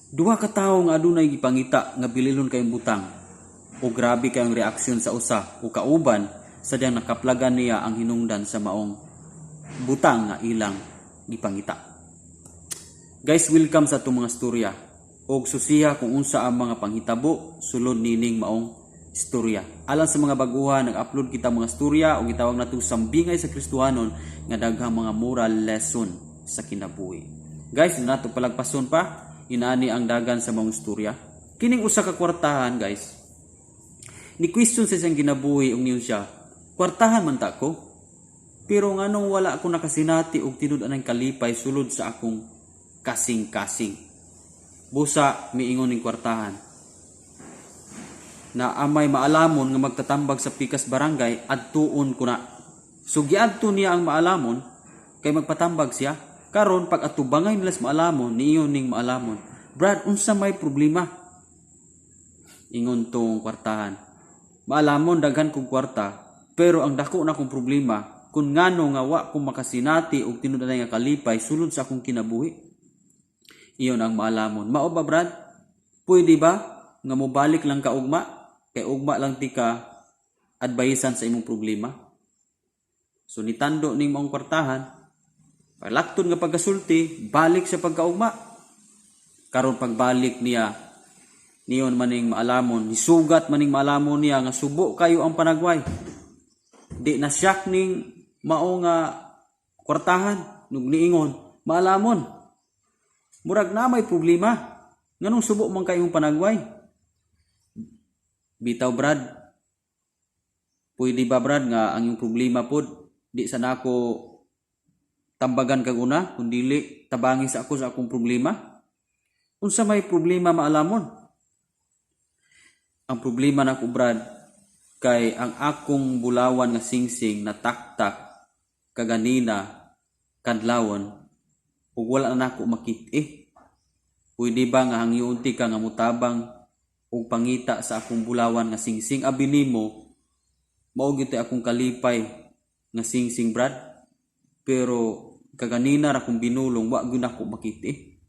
Duha ka tawo nga adunay gipangita nga bililon kayong butang o grabe kayong reaksyon sa usa o kauban sadyang nakaplagan niya ang hinungdan sa maong butang nga ilang gipangita. Guys, welcome sa itong mga storya og susiya kung unsa ang mga panghitabo sulod nining maong istorya. Alang sa mga baguhan, nag-upload kita mga storya o gitawag nato sambingay sa Kristohanon nga daghang mga moral lesson sa kinabuhi. Guys, nato palagpason pa inaani ang dagan sa mga istorya. Kining usa ka kwartahan, guys. Ni question sa siyang ginabuhi og niyon siya, kwartahan man ta ko. Pero nganong wala ako nakasinati og tinud-an ang kalipay sulod sa akong kasing-kasing. Busa miingon ning kwartahan na amay maalamon nga magtatambag sa pikas barangay adtuon ko na. So giadto niya ang maalamon kay magpatambag siya. Karon pag atubangay nila sa maalamon, niyon ning maalamon. Brad, unsa may problema? Ingon tong kwartahan. Maalamon daghan kong kwarta, pero ang dako na kong problema kung ngano nga wa ko makasinati og tinud-an nga kalipay sulod sa akong kinabuhi. Iyon ang maalamon. Mao ba, Brad? Pwede ba nga mobalik lang ka ugma? Kay ugma lang ti ka advisean sa imong problema. So nitando ning maong kwartahan, palakton nga pagkasulti, balik sa pagkaugma. Karon pagbalik niya, niyon maning maalamon, nisugat maning maalamon niya nga subo kayo ang panagway. Di na siyak ning mao nga kwartahan, nung niingon, maalamon, murag na may problema, nganong subo man kayong panagway. Bitaw, Brad, pwede ba, Brad, nga ang yung problema pod, di sana ako tambagan kag una kundili tabangi sa ako sa akong problema. Unsa may problema maalamon? Ang problema nako, Brad, kay ang akong bulawan nga singsing na taktak kaganina kadlawon ug wala na nako makit-i. Pwede ba nga hangyoon ka nga mutabang og pangita sa akong bulawan nga singsing abi nimo mao gyud akong kalipay nga singsing, Brad? Pero kaganina ra kong binulong wa gyud ako makiti.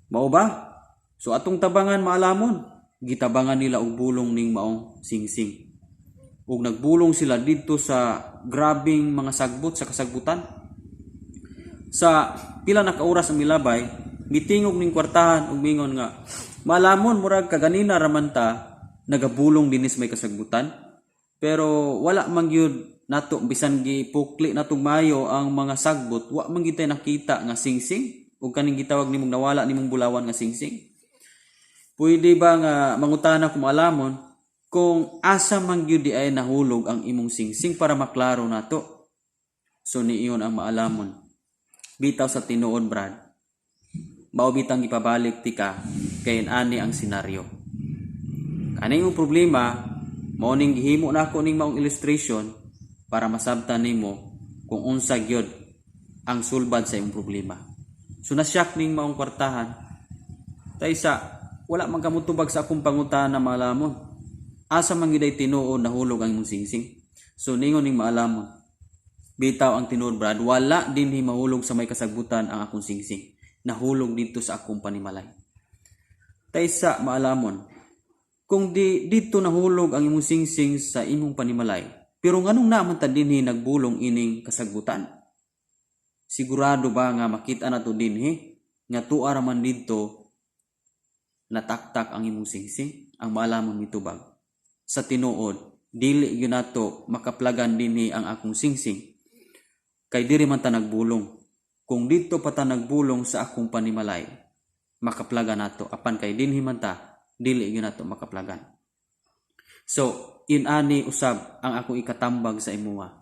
Mao ba? So atong tabangan maalamon, gitabangan nila og bulong ning maong singsing. Ug nagbulong sila didto sa grabing mga sagbot sa kasagbutan. Sa pila na ka oras ang milabay, mitingog ning kwartahan ug mingon nga, maalamon murag kaganina ra man ta nagabulong dinis may kasagbutan. Pero wala man gyud nato bisan gipukli natong mayo ang mga sagbot, wa man gitay nakita nga singsing ug kaning gitawag nimong nawala nimong bulawan nga singsing. Pwede ba nga mangutana ko maalamon kung asa man gyud di ay nahulog ang imong singsing para maklaro nato? So niiyon ang maalamon. Bitaw sa tinuod, Brad, mao bitang gipabalik tika kay ani ang senaryo. Kaning imong problema mao ning gihimo nako ning maong illustration para masabtan nimo kung unsa gyud ang sulbad sa imong problema. So nasyak ning maong kwartahan. Taysa wala man kamutubag sa akong pangutana maalamon. Asa man giday tinuod nahulog ang imong singsing? So ningon ning maalamon. Bitaw ang tinuod, Brad, wala dinhi mahulog sa may kasagbutan ang akong singsing. Nahulog dito sa akong panimalay. Taysa maalamon, kung dito nahulog ang imong singsing sa imong panimalay, pero nganong naman ta dinhi nagbulong ining kasagbutan? Sigurado ba nga makita nato dinhi nga tuwa ra man didto nataktak ang imong singsing? Ang maalamon mitubag sa tinuod, dili gyud nato makaplagan dinhi ang akong singsing kay diri man ta nagbulong. Kung dito pa ta nagbulong sa akong panimalay, makaplagan nato. Apan kay dinhi man ta, dili gyud nato makaplagan. So inani usab ang akong ikatambag sa imuha.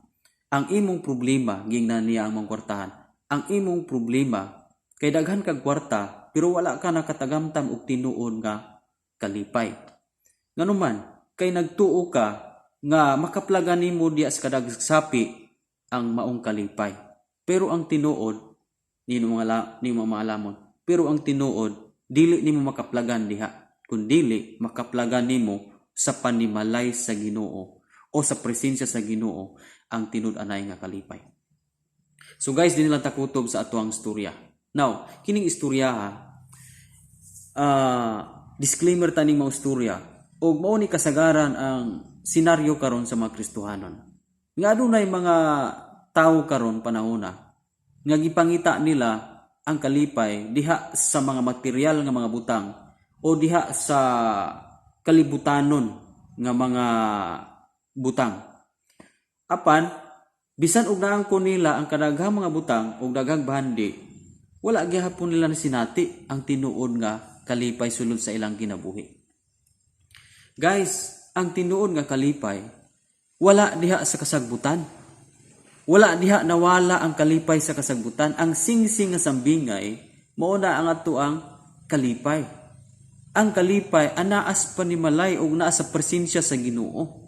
Ang imong problema gingnan niya ang mangkwartahan. Ang imong problema kay daghan kag kwarta pero wala ka nakatagamtam og tinuod nga kalipay. Nganuman kay nagtuo ka nga makaplagan nimo diya sa kadagsapi ang maong kalipay. Pero ang tinuod nimo maalamon. Pero ang tinuod dili nimo makaplagan diha. Kundi makaplagan nimo sa panimalay sa Ginoo o sa presensya sa Ginoo ang tinud-anay nga kalipay. So guys, din lang takutob sa atuang istorya. Now, kining istorya disclaimer taning mga istorya ug mao ni kasagaran ang senaryo karon sa mga Kristohanon. Nga adunay mga tawo karon panahona nga gipangita nila ang kalipay diha sa mga material nga mga butang o diha sa kalibutanon nga mga butang. Apan bisan og naangkon nila ang kadaghang mga butang ug daghang bahandi, wala gyapon nila sinati ang tinuod nga kalipay sulod sa ilang kinabuhi. Guys, ang tinuod nga kalipay wala diha sa kasagbutan. Wala diha nawala ang kalipay sa kasagbutan. Ang singsing nga sambingay mao na ang atuang kalipay. Ang kalipay anaas panimalay og naa sa presensya sa Ginoo.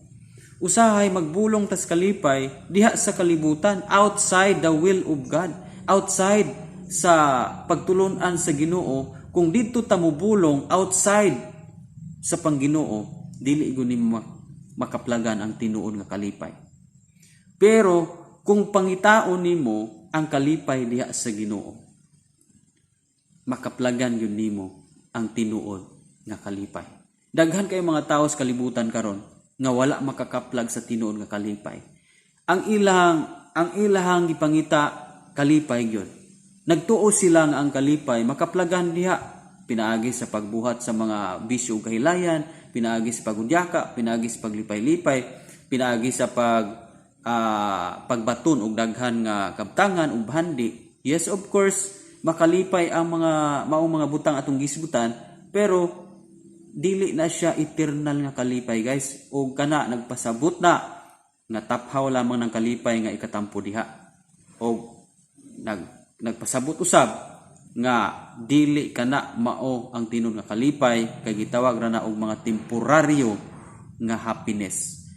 Usahay magbulong tas kalipay diha sa kalibutan, outside the will of God, outside sa pagtulon-an sa Ginoo. Kung didto ta mubulong outside sa Pangginoo, dili guni makaplagan ang tinuod nga kalipay. Pero kung pangitaon nimo ang kalipay diha sa Ginoo, makaplagan yun nimo ang tinuod nga kalipay. Daghan kay mga tawo sa kalibutan karon nga wala makakaplag sa tinuod nga kalipay. Ang ilahang gipangita kalipay gyud. Nagtuo sila nga ang kalipay makaplagan diha pinaagi sa pagbuhat sa mga bisyo ug kahilayan, pinaagi sa pagudyaka, pinaagi sa paglipay-lipay, pinaagi sa pagbaton og daghan nga kabtangan ug bahandi. Yes, of course, makalipay ang mga maong mga butang atong gisgutan, pero dili na siya eternal nga kalipay, guys. O kana nagpasabot na nga taphaw lamang ng kalipay nga ikatampo diha. O nagpasabot usab nga dili kana mao ang tinud nga kalipay, kay gitawag ra na og mga temporaryo nga happiness.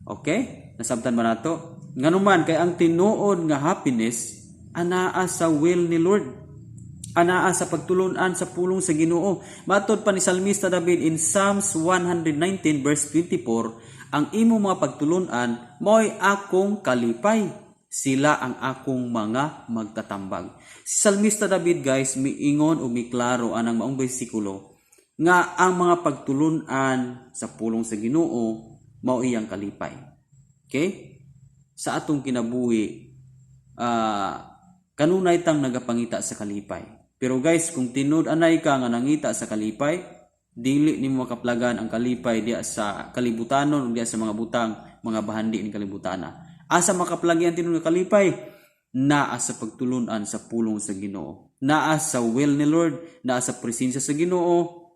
Okay? Nasabtan ba nato? Nganuman kay ang tinuod nga happiness anaa sa will ni Lord. Anaa sa pagtulon-an sa pulong sa Ginoo. Matod pa ni Salmista David in Psalms 119 verse 24, ang imo mga pagtulon-an mo'y akong kalipay. Sila ang akong mga magtatambag. Si Salmista David, guys, miingon o miklaro anang maong bersikulo nga ang mga pagtulon-an sa pulong sa Ginoo mao iyang kalipay. Okay? Sa atong kinabuhi, kanunay tang nagapangita sa kalipay. Pero guys, kung tinud anay ka nga nangita sa kalipay, dili nimo makaplagan ang kalipay diya sa kalibutanon o diya sa mga butang, mga bahandi ni kalibutana. Asa makaplagi ang tinud nga kalipay? Naa sa pagtulon-an sa pulong sa Ginoo. Naa sa will ni Lord, naa sa presensya sa Ginoo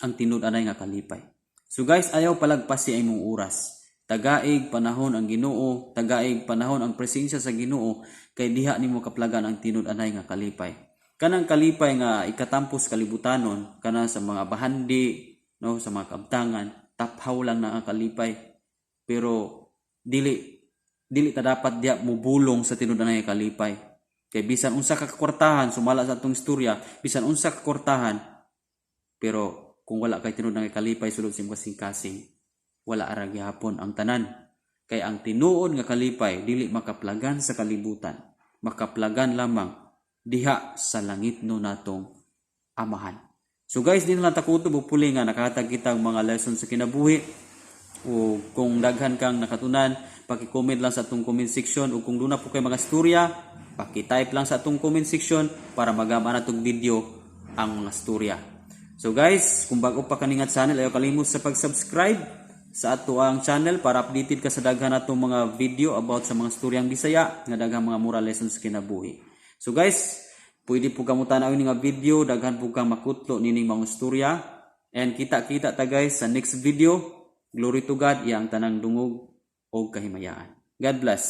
ang tinud anay nga kalipay. So guys, ayaw palagpasi imong oras. Tagaig panahon ang Ginoo, tagaig panahon ang presensya sa Ginoo, kay diha nimo kaplagan ang tinud anay nga kalipay. Kanang kalipay nga ikatampos kalibutanon kana sa mga bahandi, no, sa mga kabtangan, taphaw lang na ang kalipay. Pero dili ta dapat diya mubulong sa tinud anay nga kalipay. Kay bisan unsa ka kwartahan sumala sa atong istorya, bisan unsa ka kwartahan, pero kung wala kay tinud anay kalipay sulod sa kasing-kasing, wala ara gyapon ang tanan. Kay ang tinuod nga kalipay dili makaplagan sa kalibutan, makaplagan lamang diha sa langit no natong amahan. So guys, di na lang takuto bupuli nga nakatag kitang mga lessons sa kinabuhi. O kung daghan kang nakatunan, paki-comment lang sa atong comment section. O kung doon na po kayo mga storya, paki-type lang sa atong comment section para magama na itong video ang mga storya. So guys, kung bago pa kaningat channel, ayaw kalimut sa pag-subscribe sa ato ang channel para updated ka sa daghan natong mga video about sa mga storyang Bisaya nga daghang mga moral lessons sa kinabuhi. So guys, pwede po kamo tanawin nga video, daghan po kang makutlo nining mga storya. And kita-kita ta guys sa next video. Glory to God, iyang tanang dungog o kahimayaan. God bless.